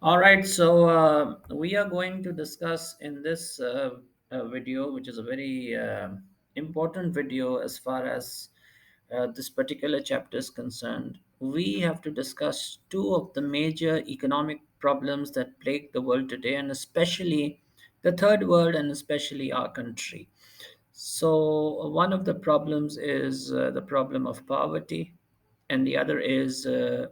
All right, so we are going to discuss in this video, which is a very important video as far as this particular chapter is concerned. We have to discuss two of the major economic problems that plague the world today, and especially the third world, and especially our country. So, one of the problems is the problem of poverty, and the other is the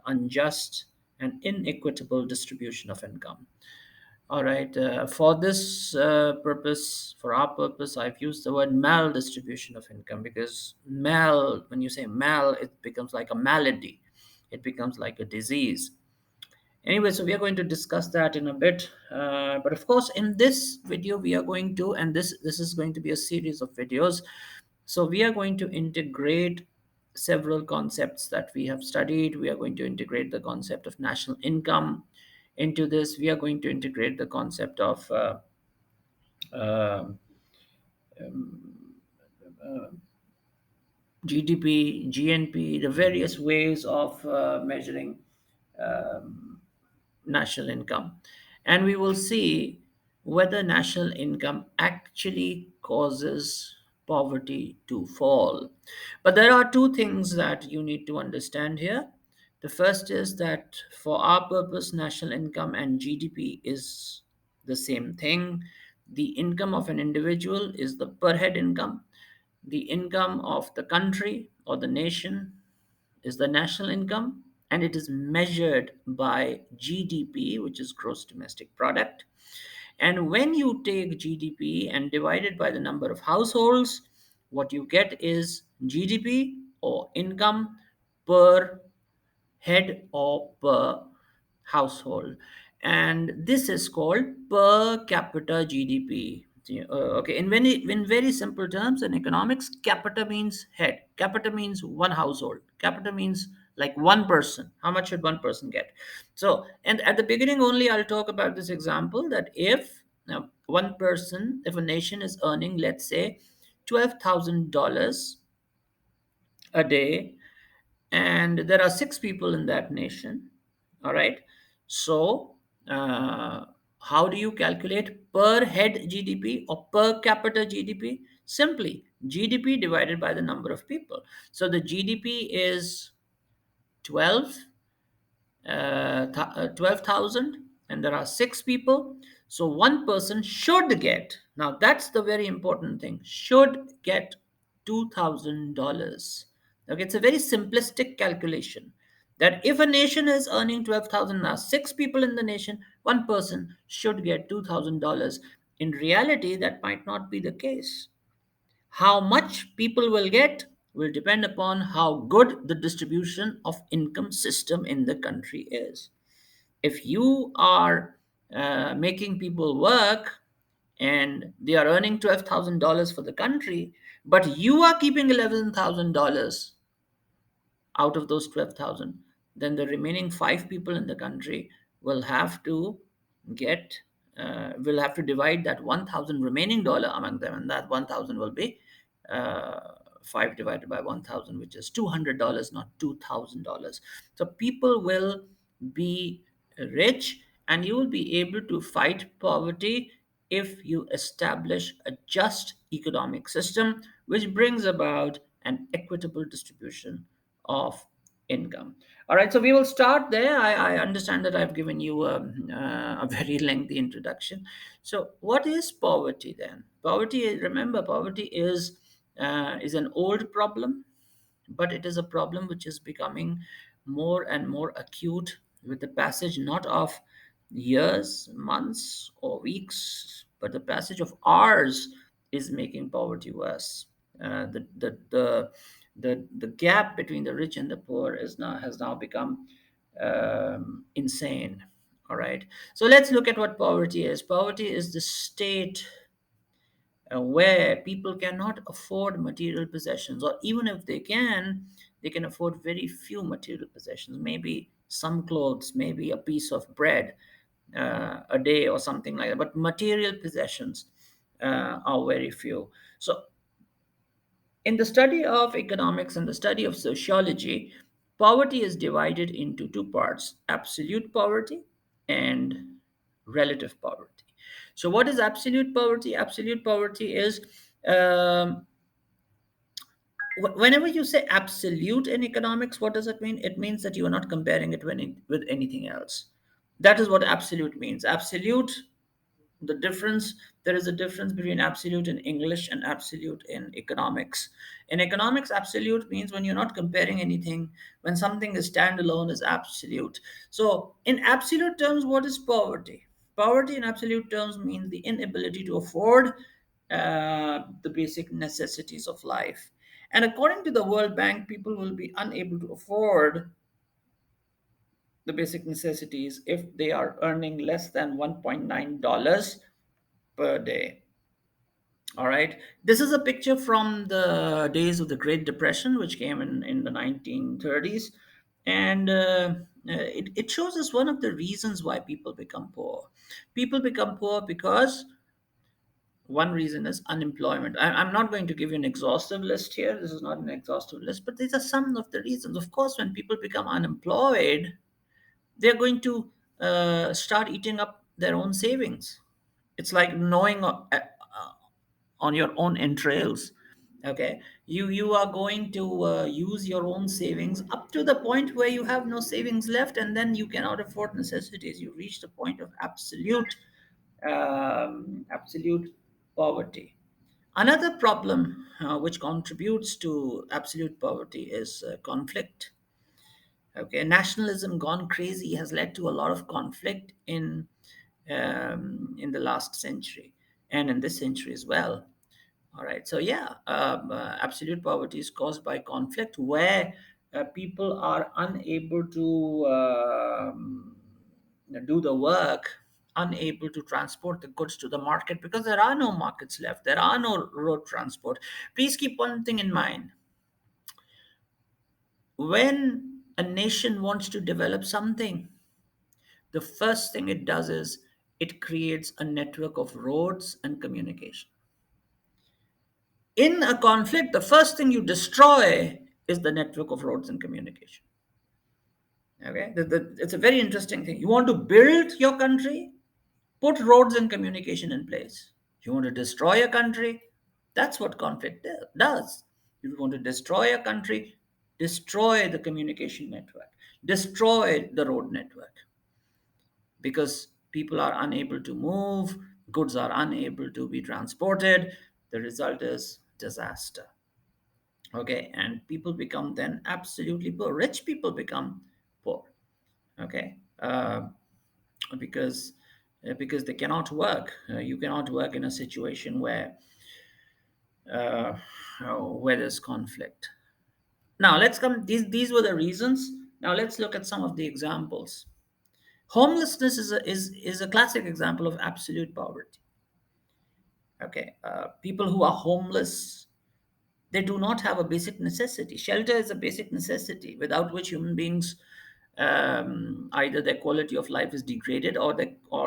unjust and inequitable distribution of income. All right, for this purpose, for our purpose, I've used the word maldistribution of income because when you say mal, it becomes like a malady, it becomes like a disease. Anyway, so we are going to discuss that in a bit. But of course, in this video, we are going to, and this is going to be a series of videos. So we are going to integrate several concepts that we have studied. We are going to integrate the concept of national income into this. We are going to integrate the concept of uh, GDP, GNP, the various ways of measuring national income. And we will see whether national income actually causes poverty to fall. But there are two things that you need to understand here. The first is that for our purpose, national income and GDP is the same thing. The income of an individual is the per head income. The income of the country or the nation is the national income, and it is measured by GDP, which is gross domestic product. And when you take GDP and divide it by the number of households, what you get is GDP or income per head or per household. And this is called per capita GDP. Okay, in very simple terms, in economics, capita means head. Capita means one household. Capita means like one person. How much should one person get? So, and at the beginning only, I'll talk about this example that if one person, if a nation is earning, let's say, $12,000 a day, and there are six people in that nation. All right, so uh, how do you calculate per head GDP or per capita GDP? Simply GDP divided by the number of people. So the GDP is 12 12,000, and there are six people. So one person should get, now that's the very important thing, should get $2,000. Okay, it's a very simplistic calculation that if a nation is earning 12,000, now six people in the nation, one person should get $2,000. In reality, that might not be the case. How much people will get will depend upon how good the distribution of income system in the country is. If you are making people work and they are earning $12,000 for the country, but you are keeping $11,000 out of those 12,000, then the remaining five people in the country will have to get, will have to divide that 1,000 remaining dollar among them, and that 1,000 will be uh, 5 divided by 1,000, which is $200, not $2,000. So people will be rich, and you will be able to fight poverty if you establish a just economic system which brings about an equitable distribution of income. All right, so we will start there. I understand that I've given you a very lengthy introduction. So, what is poverty then? Remember, poverty is an old problem, but it is a problem which is becoming more and more acute with the passage not of years, months, or weeks, but the passage of hours is making poverty worse. The gap between the rich and the poor has now become insane. All right. So let's look at what poverty is. Poverty is the state where people cannot afford material possessions, or even if they can afford very few material possessions, maybe some clothes, maybe a piece of bread a day or something like that. But material possessions are very few. So, in the study of economics and the study of sociology, Poverty is divided into two parts: absolute poverty and relative poverty. So, what is absolute poverty? Absolute poverty is um, whenever you say absolute in economics, what does it mean? It means that you are not comparing it with anything else. That is what absolute means. Absolute, the difference, there is a difference between absolute in English and absolute in economics. In economics, absolute means when you're not comparing anything, when something is standalone, is absolute. So in absolute terms, what is poverty? Poverty in absolute terms means the inability to afford the basic necessities of life. And according to the World Bank, people will be unable to afford the basic necessities if they are earning less than $1.9 per day. All right. This is a picture from the days of the Great Depression, which came in the 1930s. And it shows us one of the reasons why people become poor. People become poor because one reason is unemployment. I'm not going to give you an exhaustive list here. This is not an exhaustive list, but these are some of the reasons. Of course, when people become unemployed, they're going to start eating up their own savings. It's like knowing on your own entrails. Okay, you are going to use your own savings up to the point where you have no savings left, and then you cannot afford necessities. You reach the point of absolute poverty. Another problem which contributes to absolute poverty is conflict. Okay, nationalism gone crazy has led to a lot of conflict in the last century and in this century as well. All right. So yeah, absolute poverty is caused by conflict where people are unable to do the work, unable to transport the goods to the market because there are no markets left. There are no road transport. Please keep one thing in mind: when a nation wants to develop something, the first thing it does is it creates a network of roads and communication. In a conflict, the first thing you destroy is the network of roads and communication. Okay, it's a very interesting thing. You want to build your country, put roads and communication in place. You want to destroy a country, that's what conflict does. If you want to destroy a country, destroy the communication network, destroy the road network, because people are unable to move, goods are unable to be transported. The result is disaster. Okay, and people become then absolutely poor. Rich people become poor. Okay, because because they cannot work. You cannot work in a situation uh, where there's conflict. Now let's come. These were the reasons. Now let's look at some of the examples. Homelessness is a classic example of absolute poverty. Okay, people who are homeless, they do not have a basic necessity. Shelter is a basic necessity without which human beings, either their quality of life is degraded or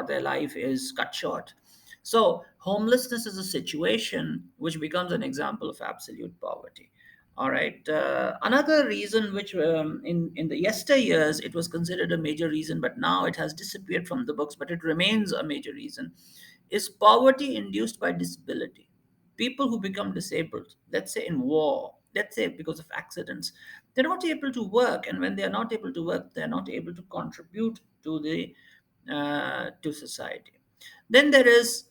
their life is cut short. So homelessness is a situation which becomes an example of absolute poverty. All right. Another reason which in the yesteryears it was considered a major reason, but now it has disappeared from the books, but it remains a major reason, is poverty induced by disability. People who become disabled, let's say in war, let's say because of accidents, they're not able to work, and when they are not able to work, they're not able to contribute to the to society. Then there is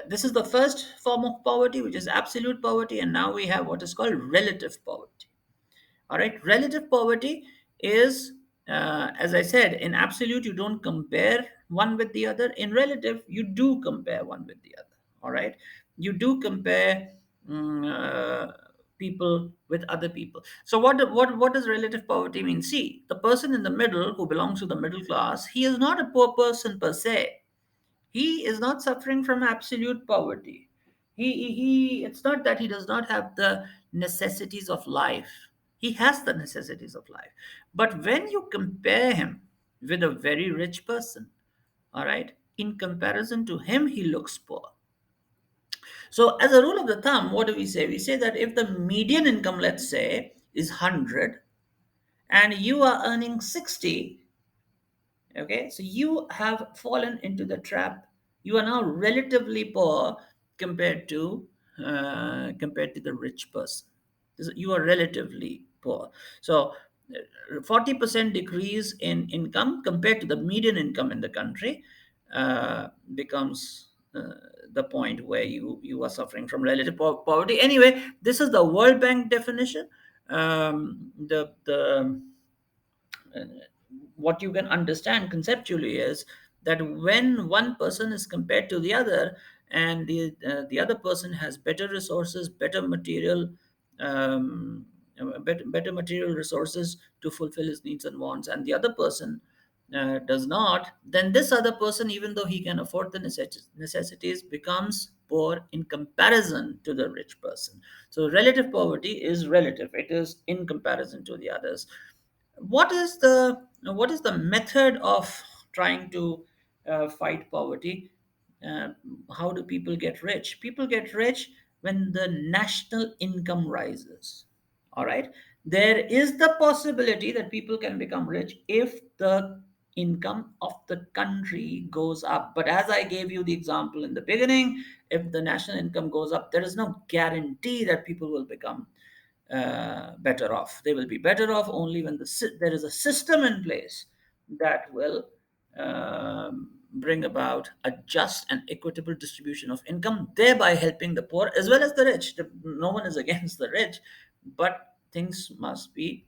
this is the first form of poverty, which is absolute poverty, and now we have what is called relative poverty. All right, relative poverty is, as I said, in absolute, you don't compare one with the other. In relative, you do compare one with the other. All right, you do compare people with other people. So, what does relative poverty mean? See, the person in the middle who belongs to the middle class, he is not a poor person per se. He is not suffering from absolute poverty. It's not that he does not have the necessities of life. He has the necessities of life. But when you compare him with a very rich person, all right, in comparison to him, he looks poor. So, as a rule of the thumb, what do we say? We say that if the median income, let's say, is 100, and you are earning 60. Okay, so you have fallen into the trap. You are now relatively poor compared to compared to the rich person. You are relatively poor. So 40% decrease in income compared to the median income in the country becomes the point where you are suffering from relative poverty. Anyway, this is the World Bank definition. The uh, what you can understand conceptually is that when one person is compared to the other, and the other person has better resources, better material, better material resources to fulfill his needs and wants, and the other person does not, then this other person, even though he can afford the necessities, becomes poor in comparison to the rich person. So relative poverty is relative, it is in comparison to the others. What is the method of trying to fight poverty? uh, how do people get rich? People get rich when the national income rises. All right, there is the possibility that people can become rich if the income of the country goes up, but as I gave you the example in the beginning, if the national income goes up, there is no guarantee that people will become better off. They will be better off only when there is a system in place that will bring about a just and equitable distribution of income, thereby helping the poor as well as the rich. No one is against the rich, but things must be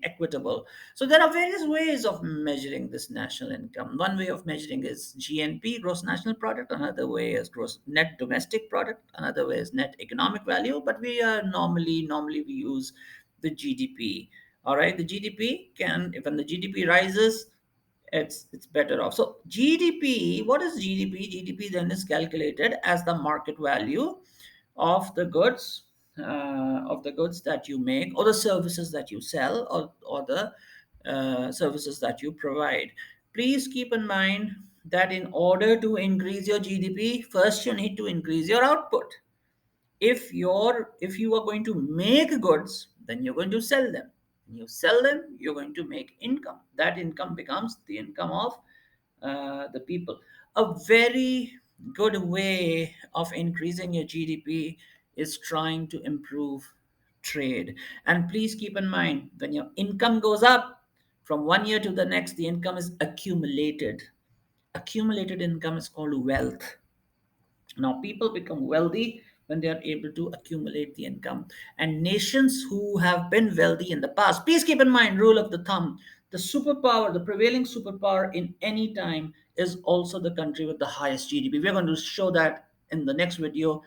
equitable. So there are various ways of measuring this national income. One way of measuring is GNP, gross national product. Another way is gross net domestic product. Another way is net economic value. But we are normally we use the GDP. All right, the GDP can, when the GDP rises, it's better off. So GDP, what is GDP? GDP then is calculated as the market value of the goods, that you make, or the services that you sell, or the services that you provide. Please keep in mind that in order to increase your GDP, first you need to increase your output. If you are going to make goods, then you're going to sell them. When you sell them, you're going to make income. That income becomes the income of the people. A very good way of increasing your GDP is trying to improve trade. And please keep in mind, when your income goes up from one year to the next, the income is accumulated. Accumulated income is called wealth. Now, people become wealthy when they are able to accumulate the income. And nations who have been wealthy in the past, please keep in mind, rule of the thumb, the superpower, the prevailing superpower in any time is also the country with the highest GDP. We're going to show that in the next video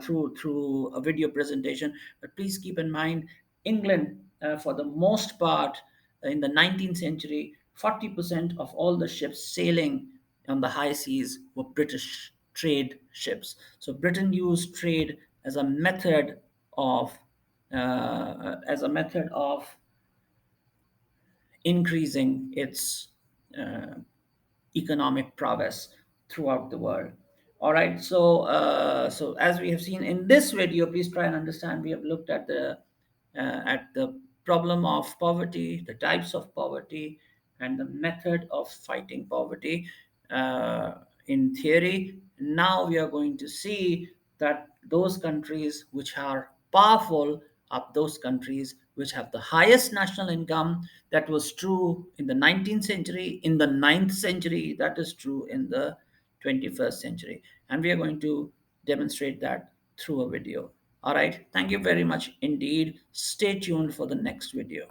through a video presentation. But please keep in mind, England, for the most part, in the 19th century, 40% of all the ships sailing on the high seas were British trade ships. So Britain used trade of as a method of increasing its uh, economic prowess throughout the world. All right. So as we have seen in this video, please try and understand. We have looked at the problem of poverty, the types of poverty, and the method of fighting poverty uh, in theory. Now we are going to see that those countries which are powerful are those countries which have the highest national income. That was true in the 19th century, in the ninth century, that is true in the 21st century. And we are going to demonstrate that through a video. All right. Thank you very much indeed. Stay tuned for the next video.